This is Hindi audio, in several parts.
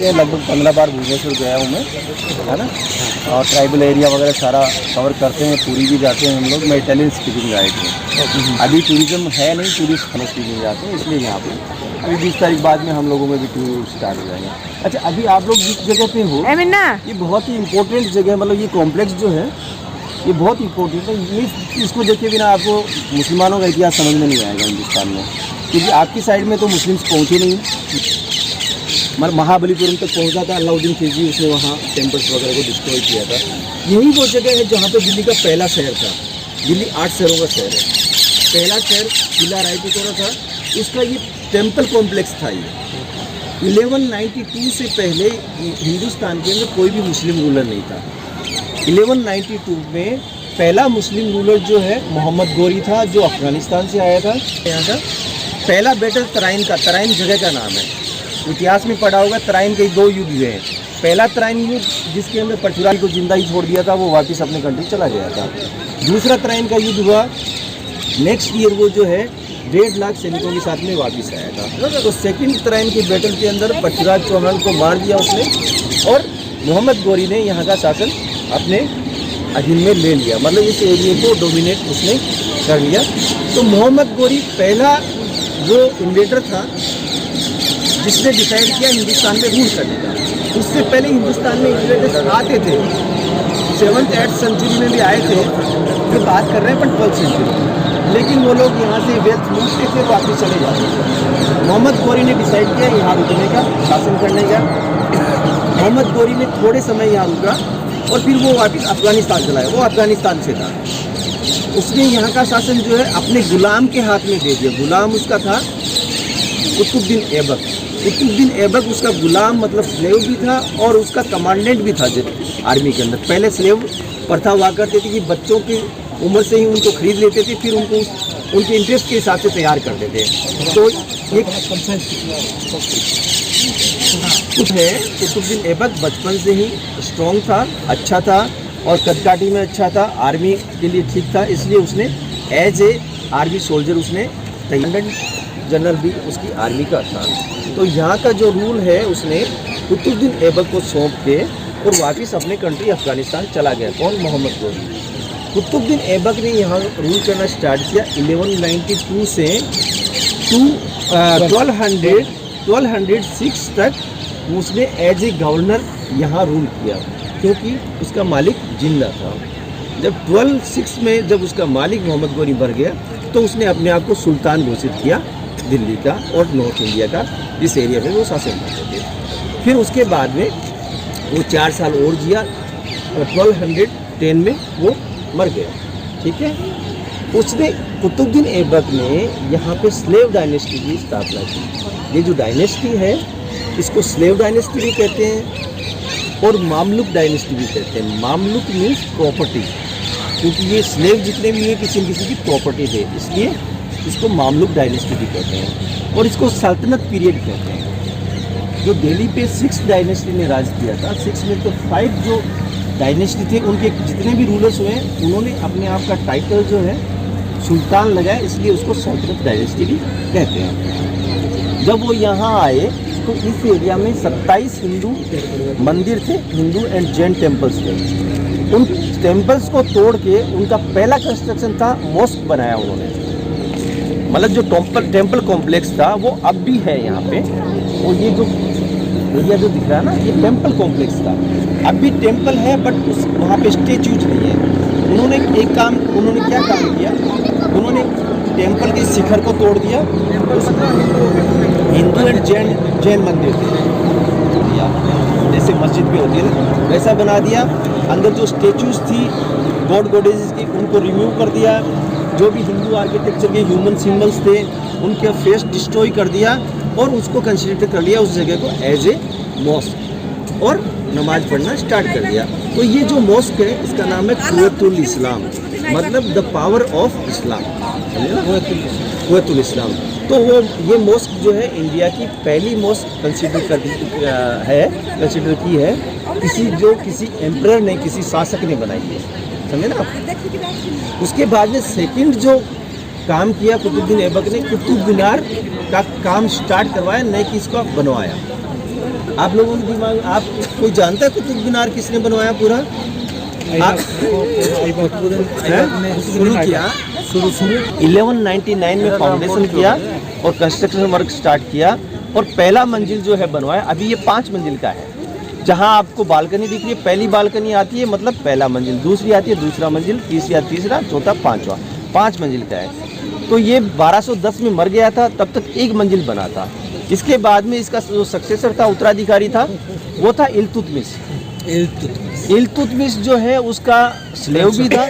लगभग 15 बार भुवनेश्वर गया हूँ मैं, है ना। और ट्राइबल एरिया वगैरह सारा कवर करते हैं, पूरी भी जाते हैं हम लोग। मैं इटालियन स्पीकिंग गाइड हूँ। अभी टूरिज्म है नहीं, टूरिस्ट हम स्पीकिंग जाते हैं, इसलिए यहाँ पे अभी 20 तारीख बाद में हम लोगों में भी टूर स्टार्ट हो जाएंगे। अच्छा, अभी आप लोग जिस जगह पे हो ये बहुत ही इम्पोर्टेंट जगह है, मतलब ये कॉम्प्लेक्स जो है ये बहुत इंपॉर्टेंट है। ये इसको देखे बिना आपको मुसलमानों का इतिहास समझ में नहीं आएगा हिंदुस्तान में, क्योंकि आपकी साइड में तो मुस्लिम्स पहुँचे नहीं। मतलब महाबलीपुरम तक पहुंचा था अलाउद्दीन खिलजी, उसने वहाँ टेम्पल्स वगैरह को डिस्ट्रॉय किया था। यही वो जगह है जहाँ पे दिल्ली का पहला शहर था। दिल्ली 8 शहरों का शहर है। पहला शहर किला रायपुरा था, उसका ये टेम्पल कॉम्प्लेक्स था। ये 1192 से पहले हिंदुस्तान के अंदर कोई भी मुस्लिम रूलर नहीं था। 1192 में पहला मुस्लिम रूलर जो है मोहम्मद गोरी था, जो अफगानिस्तान से आया था। यहाँ का पहला बैटल तराइन का, तराइन जगह का नाम है, इतिहास में पढ़ा होगा। तराइन के 2 युद्ध हुए हैं। पहला तराइन युद्ध जिसके अंदर पचुराई को जिंदा ही छोड़ दिया था, वो वापस अपने कंट्री चला गया था। दूसरा तराइन का युद्ध हुआ नेक्स्ट ईयर, वो जो है 1.5 लाख सैनिकों के साथ में वापस आया था। तो सेकंड तराइन की बैटल के अंदर पृथ्वीराज चौहान को मार दिया उसने, और मोहम्मद गोरी ने यहाँ का शासन अपने अधीन में ले लिया, मतलब इस एरिया को डोमिनेट उसने कर लिया। तो मोहम्मद गोरी पहला जो इन्वेडर था जिसने डिसाइड किया हिंदुस्तान में रूल करने का। उससे पहले हिंदुस्तान में इन्वेडर्स आते थे, 7th-8th सेंचुरी में भी आए थे। जो बात कर रहे हैं 12th सेंचुरी, लेकिन वो लोग यहाँ से वेल्थ लूटते थे, वापस चले जाते थे। मोहम्मद गोरी ने डिसाइड किया यहाँ रुकने का, शासन करने का। मोहम्मद गोरी ने थोड़े समय यहाँ रुका और फिर वो वापस अफगानिस्तान चला गया। वो अफगानिस्तान से था। उसने यहाँ का शासन जो है अपने गुलाम के हाथ में दे दिया। गुलाम उसका था कुतुबुद्दीन ऐबक। कुतुबुद्दीन ऐबक उसका गुलाम मतलब स्लेव भी था और उसका कमांडेंट भी था आर्मी के अंदर। पहले स्लेव प्रथा हुआ करती थी कि बच्चों की उम्र से ही उनको खरीद लेते थे, फिर उनको उनके इंटरेस्ट के हिसाब से तैयार करते थे। तो एक कुछ है, कुतुबुद्दीन ऐबक बचपन से ही स्ट्रॉन्ग था, अच्छा था और कदकाठी में अच्छा था, आर्मी के लिए ठीक था, इसलिए उसने एज ए आर्मी सोल्जर उसने जनरल भी उसकी आर्मी का था। तो यहाँ का जो रूल है उसने कुतुबुद्दीन ऐबक को सौंप के और वापस अपने कंट्री अफगानिस्तान चला गया। कौन? मोहम्मद गोरी। कुतुबुद्दीन ऐबक ने यहाँ रूल करना स्टार्ट किया 1192 से 1206 तक। उसने एज ए गवर्नर यहाँ रूल किया, क्योंकि उसका मालिक जिंदा था। जब 1206 में जब उसका मालिक मोहम्मद गोरी मर गया, तो उसने अपने आप को सुल्तान घोषित किया दिल्ली का और नॉर्थ इंडिया का, जिस एरिया में वो शासन करते थे। फिर उसके बाद में वो 4 साल और जिया और 1210 में वो मर गया। ठीक है। उसने कुतुबुद्दीन ऐबक ने यहाँ पे स्लेव डायनेस्टी की स्थापना की। ये जो डायनेस्टी है इसको स्लेव डायनेस्टी भी कहते हैं और मामलुक डायनेस्टी भी कहते हैं। मामलुक मीन्स प्रॉपर्टी, क्योंकि ये स्लेव जितने भी हैं किसी न किसी की प्रॉपर्टी थे, इसलिए इसको मामलुक डायनेस्टी भी कहते हैं। और इसको सल्तनत पीरियड कहते हैं। जो दिल्ली पे 6 डायनेस्टी ने राज किया था, 6 में तो 5 जो डायनेस्टी थे उनके जितने भी रूलर्स हुए उन्होंने अपने आप का टाइटल जो है सुल्तान लगाया, इसलिए उसको सल्तनत डायनेस्टी भी कहते हैं। जब वो यहाँ आए तो इस एरिया में 27 हिंदू मंदिर थे, हिंदू एंड जैन टेम्पल्स थे। उन टेम्पल्स को तोड़ के उनका पहला कंस्ट्रक्शन था मॉस्क बनाया उन्होंने। मतलब जो टेम्पल कॉम्प्लेक्स था वो अब भी है यहाँ पे। और ये जो एरिया जो दिख रहा है ना, ये टेम्पल कॉम्प्लेक्स था। अब भी टेम्पल है, बट उस वहाँ पे स्टेच्यूज नहीं है। उन्होंने क्या काम किया, उन्होंने टेम्पल के शिखर को तोड़ दिया। हिंदू एंड जैन मंदिर थे, जैसे मस्जिद पे होती है ना, वैसा बना दिया। अंदर जो स्टेच्यूज थी गॉड गॉडेसेस की, उनको रिमूव कर दिया। जो भी हिंदू आर्किटेक्चर के ह्यूमन सिंबल्स थे उनके फेस डिस्ट्रॉय कर दिया और उसको कंसिडर कर लिया उस जगह को एज ए मॉस्क और नमाज पढ़ना स्टार्ट कर दिया। तो ये जो मॉस्क है इसका नाम है कुव्वतुल इस्लाम, मतलब the power of Islam, Quwwatul Islam. तो वो ये मॉस्क जो है इंडिया की पहली मॉस्क कंसिडर की है किसी एम्परर ने, किसी शासक ने बनाई है, समझे ना आप। उसके बाद में सेकंड जो काम किया कुतुबुद्दीन ऐबक ने, कुतुब मीनार का काम स्टार्ट करवाया, नए की इसको बनवाया। आप लोगों के दिमाग, आप कोई जानता है कुतुब मीनार किसने बनवाया पूरा? शुरू किया, शुरू 1199 में फाउंडेशन किया और कंस्ट्रक्शन वर्क स्टार्ट किया और पहला मंजिल जो है बनवाया। अभी ये 5 मंजिल का है। जहां आपको बालकनी दिख रही है, पहली बालकनी आती है मतलब पहला मंजिल, दूसरी आती है दूसरा मंजिल, तीसरा, चौथा, पांचवा, 5 मंजिल का है। तो ये 1210 में मर गया था, तब तक 1 मंजिल बना था। इसके बाद में इसका जो सक्सेसर था, उत्तराधिकारी था, वो था इल्तुतमिश। इल्तुतमिश जो है उसका स्लेव भी था,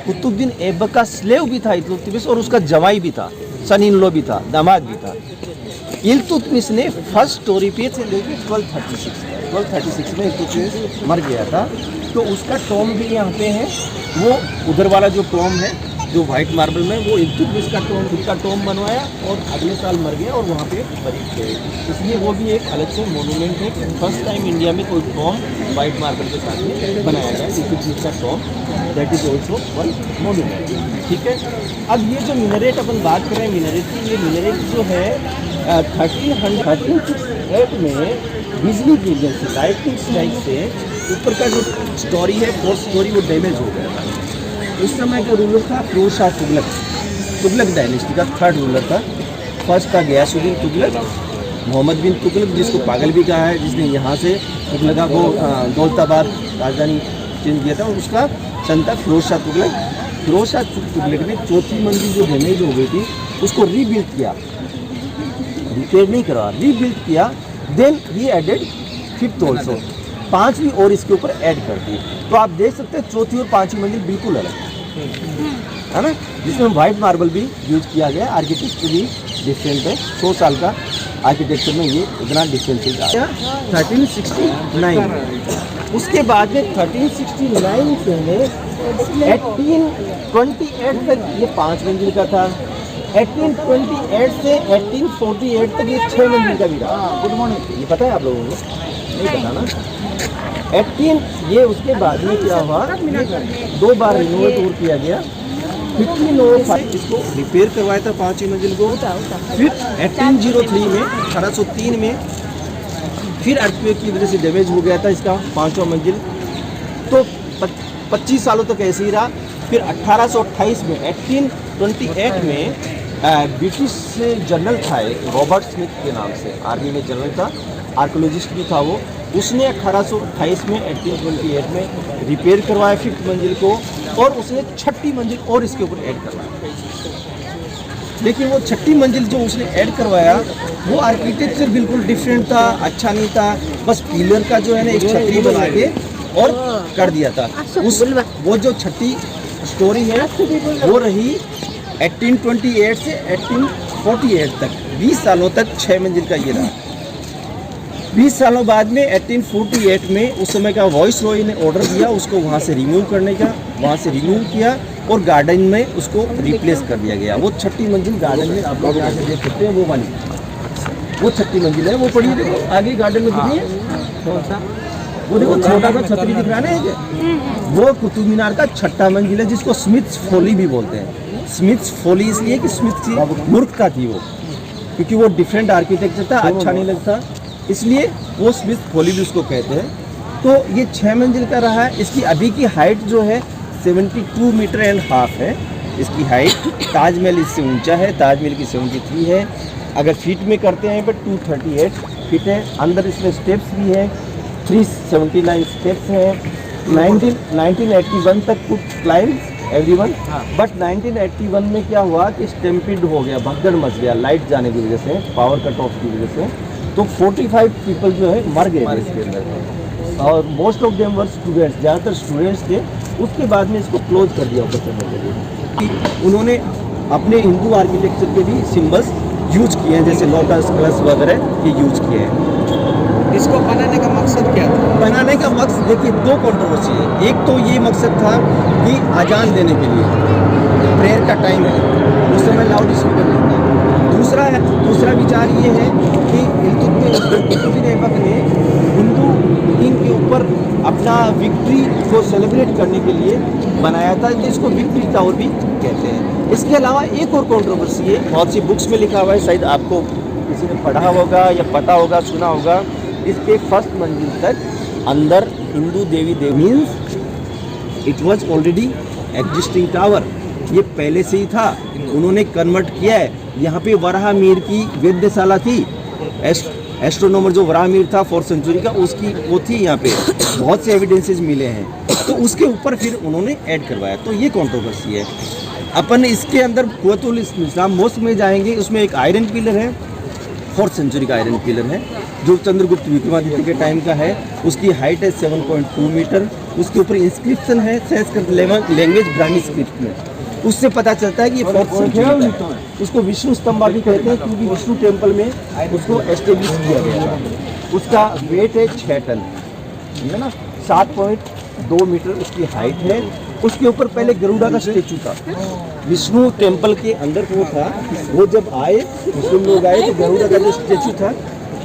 कुतुबुद्दीन ऐबक का स्लेव भी था इल्तुतमिश, और उसका जवाई भी था, सन इन लॉ भी था, दामाद भी था। इल्तुतमिश ने फर्स्ट स्टोरी पे से लेकर 1236 में इल्तुतमिश मर गया था। तो उसका टॉम भी यहाँ पे है, वो उधर वाला जो टॉम है जो वाइट मार्बल में, वो इल्तुतमिश का टॉम, खुद का टॉम बनवाया और अगले साल मर गया और वहाँ पे मरीज गए। इसलिए वो भी एक अलग से मोनूमेंट है कि फर्स्ट टाइम इंडिया में कोई टॉम वाइट मार्बल के साथ में बनाया गया, इल्तुतमिश का Tom, that is also one monument. ठीक है, अब ये जो मिनरेट अपन बात कर रहे हैं मिनरेट की, ये मिनरेट जो है 1368 में बिजली की वजह से, लाइटनिंग स्ट्राइक से ऊपर का जो स्टोरी है, फोर्थ स्टोरी, वो डैमेज हो गया था। उस समय का रूलर था फिरोज शाह तुगलक, तुगलक डायनेस्टी का 3rd रूलर था। फर्स्ट था गयासुद्दीन तुगलक, मोहम्मद बिन तुगलक, जिसको पागल भी कहा है, जिसने यहाँ से तुगलका को दौलताबाद राजधानी चेंज किया था, और उसका सन था फिरोज शाह तुगलक। फिरोज शाह तुगलक ने चौथी मंजिल जो डैमेज हो गई थी उसको रीबिल्ड किया, रिपेयर नहीं करा, रीबिल्ड किया। Then he added 5th also, 5वीं और इसके ऊपर ऐड कर दी। तो आप देख सकते हैं चौथी और 5वीं मंजिल बिल्कुल अलग है ना, जिसमें वाइट मार्बल भी यूज किया गया। आर्किटेक्चर भी डिफरेंट है, 100 साल का आर्किटेक्चर में ये इतना डिफरेंस है। 1369 उसके बाद में 1369 से 1828 तक ये 5 मंजिल का था। 1828 से 1848 तक ये 6 मंजिल का भी रहा। गुड मॉर्निंग, ये पता है आप लोगों को? नहीं पता ना। 18 ये उसके बाद में क्या हुआ, 2 बार रिनोवेट और किया गया। 1505 इसको रिपेयर करवाया था 5वीं मंजिल को। फिर 1803 में 1803 में फिर अर्थक्वेक की वजह से डैमेज हो गया था इसका 5वां मंजिल। तो 25 सालों तक ऐसे ही रहा। फिर 1828 में 1828 में ब्रिटिश जनरल था एक रॉबर्ट स्मिथ के नाम से, आर्मी में जनरल था, आर्कोलॉजिस्ट भी था वो। उसने 1828 में 1828 में रिपेयर करवाया 5th मंजिल को, और उसने 6ठी मंजिल और इसके ऊपर ऐड करवाया। लेकिन वो 6ठी मंजिल जो उसने ऐड करवाया वो आर्किटेक्चर बिल्कुल डिफरेंट था, अच्छा नहीं था। बस पिलर का जो है ना एक छतरी बना के और कर दिया था। उस वो जो 6ठी स्टोरी है वो रही 1828 से 1848 तक, 20 सालों तक 6 मंजिल का ये रहा। 20 सालों बाद में 1848 में उस समय का वॉइस रॉय ने ऑर्डर दिया उसको वहाँ से रिमूव करने का, वहाँ से रिमूव किया और गार्डन में उसको रिप्लेस कर दिया गया। वो 6ठी मंजिल गार्डन में आप लोग यहाँ से देख सकते हैं, वो वाली वो 6ठी मंजिल है, वो पड़ी देखो आगे गार्डन में दिख रही है। कौन सा? वो देखो छोटा सा छतरी दिख रहा है ना, वो कुतुब मीनार का 6ठा मंजिल है, जिसको स्मिथ्स फोली भी बोलते हैं। स्मिथ्स फोली इसलिए कि स्मिथ की मूर्खता थी वो, क्योंकि वो डिफरेंट आर्किटेक्चर था, अच्छा नहीं लगता, इसलिए वो स्मिथ फोली भी उसको कहते हैं। तो ये 6 मंजिल का रहा है। इसकी अभी की हाइट जो है 72 मीटर एंड हाफ है इसकी हाइट। ताजमहल इससे ऊंचा है, ताजमहल की 73 है। अगर फीट में करते हैं पर 238 फीट है। अंदर इसमें स्टेप्स भी है, 379 स्टेप्स हैं। 1981 तक कुछ क्लाइंब एवरीवन, बट 1981 में क्या हुआ कि स्टैम्पीड हो गया, भगदड़ मच गया लाइट जाने की वजह से, पावर कट ऑफ की वजह से। तो 45 पीपल जो है मर गए इसके अंदर, और most of them were students, ज़्यादातर स्टूडेंट्स थे। उसके बाद में इसको क्लोज कर दिया ऊपर चढ़ने के लिए। उन्होंने अपने हिंदू आर्किटेक्चर के भी सिम्बल्स यूज किए हैं, जैसे लोटस, कलश वगैरह ये यूज किए हैं। इसको बनाने का मकसद क्या था? बनाने का मकसद देखिए 2 कंट्रोवर्सी है। एक तो ये मकसद था कि अजान देने के लिए, प्रेयर का टाइम है, उस समय लाउड स्पीकर नहीं था। दूसरा विचार ये है कि इल्तुतमिश ऐबक ने हिंदू किंग के ऊपर अपना विक्ट्री को सेलिब्रेट करने के लिए बनाया था, जिसको विक्ट्री टावर भी कहते हैं। इसके अलावा एक और कंट्रोवर्सी है, बहुत सी बुक्स में लिखा हुआ है, शायद आपको किसी ने पढ़ा होगा या पता होगा, सुना होगा, इसके फर्स्ट मंजिल तक अंदर हिंदू देवी देवी means it was already existing tower, ये पहले से ही था, उन्होंने कन्वर्ट किया है। यहाँ पे वराह मीर की वेद्यशाला थी, एस्ट्रोनॉमर जो वराह मीर था 4th सेंचुरी का, उसकी वो थी यहाँ पे, बहुत से एविडेंसेस मिले हैं, तो उसके ऊपर फिर उन्होंने ऐड करवाया, तो ये कंट्रोवर्सी है। अपन इसके अंदर कुव्वतुल इस्लाम मोस्क में जाएंगे, उसमें एक आयरन पिलर है, 4th सेंचुरी का आयरन पिलर है, जो चंद्रगुप्त विक्रमादित्य के टाइम का है, उसकी हाइट है 7.2 मीटर, उसके ऊपर इंस्क्रिप्शन है संस्कृत लैंग्वेज ब्राह्मी स्क्रिप्ट में, उससे पता चलता है कि ये 4th सेंचुरी का है। उसको विष्णु स्तंभा भी कहते हैं, क्योंकि विष्णु टेम्पल में उसको एस्टेब्लिश किया गया था। उसका वेट है 6 टन, है ना, 7.2 मीटर उसकी हाइट है। उसके ऊपर पहले गरुड़ा का स्टेचू था, विष्णु टेम्पल के अंदर वो था, वो जब आए मुस्लिम लोग आए तो गरुड़ा का जो स्टेचू था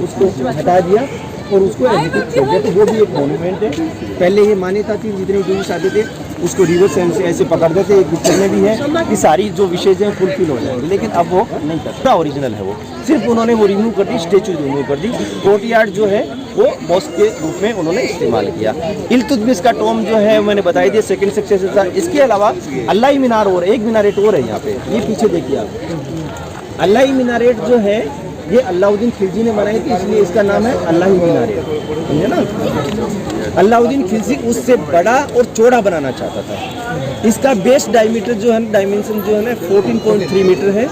उसको हटा दिया और उसको एग्जीक्यूट कर दिया, तो वो भी एक मोन्यूमेंट है। पहले ये मान्यता थी, जितने टूरिस्ट आते थे उसको रिवर से ऐसे पकड़ते थे, एक पिक्चर में भी है कि सारी जो विशेष हैं फुलफिल हो जाएंगे, लेकिन अब वो नहीं करता, ओरिजिनल है वो, सिर्फ उन्होंने वो रिमूव कर दी, स्टेचू रिमूव कर दी। कोर्टयार्ड जो है वो मॉस्क के रूप में उन्होंने इस्तेमाल किया। इल्तुतमिश का टॉम जो है मैंने बताई दिया, सेकंड सक्सेसर था। इसके अलावा अल्लाही मीनार और एक मीनारेट और है यहाँ पे, ये पीछे देखिए आप, अल्लाही मीनारेट जो है ये अलाउद्दीन खिलजी ने बनाई थी, इसलिए इसका नाम है अल्लाही मीनारेट, समझे ना। अलाउद्दीन खिलजी उससे बड़ा और चौड़ा बनाना चाहता था। इसका बेस डायमीटर जो है, डायमेंशन जो है ना 14.3 मीटर है,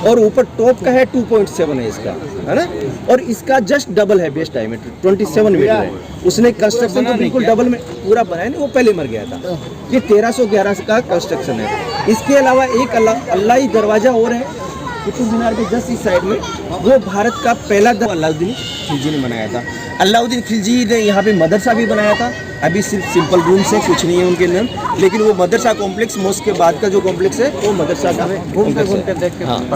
और ऊपर टॉप का है 2.7 है इसका, है ना, और इसका जस्ट डबल है बेस डायमीटर 27 मीटर है। उसने कंस्ट्रक्शन तो बिल्कुल डबल में पूरा बनाया नहीं, वो पहले मर गया था। ये 1311 का कंस्ट्रक्शन है। इसके अलावा एक अल्लाही दरवाजा और है कुतुब मीनार के जस्ट इस साइड में, वो भारत का पहला अलाउद्दीन खिलजी ने बनाया था। अलाउद्दीन खिलजी ने यहाँ पे मदरसा भी बनाया था, अभी सिर्फ सिंपल रूम्स हैं, कुछ नहीं है उनके अंदर, लेकिन वो मदरसा कॉम्प्लेक्स, मॉस्क के बाद का जो कॉम्प्लेक्स है वो मदरसा का कॉम्प्लेक्स है। हाँ,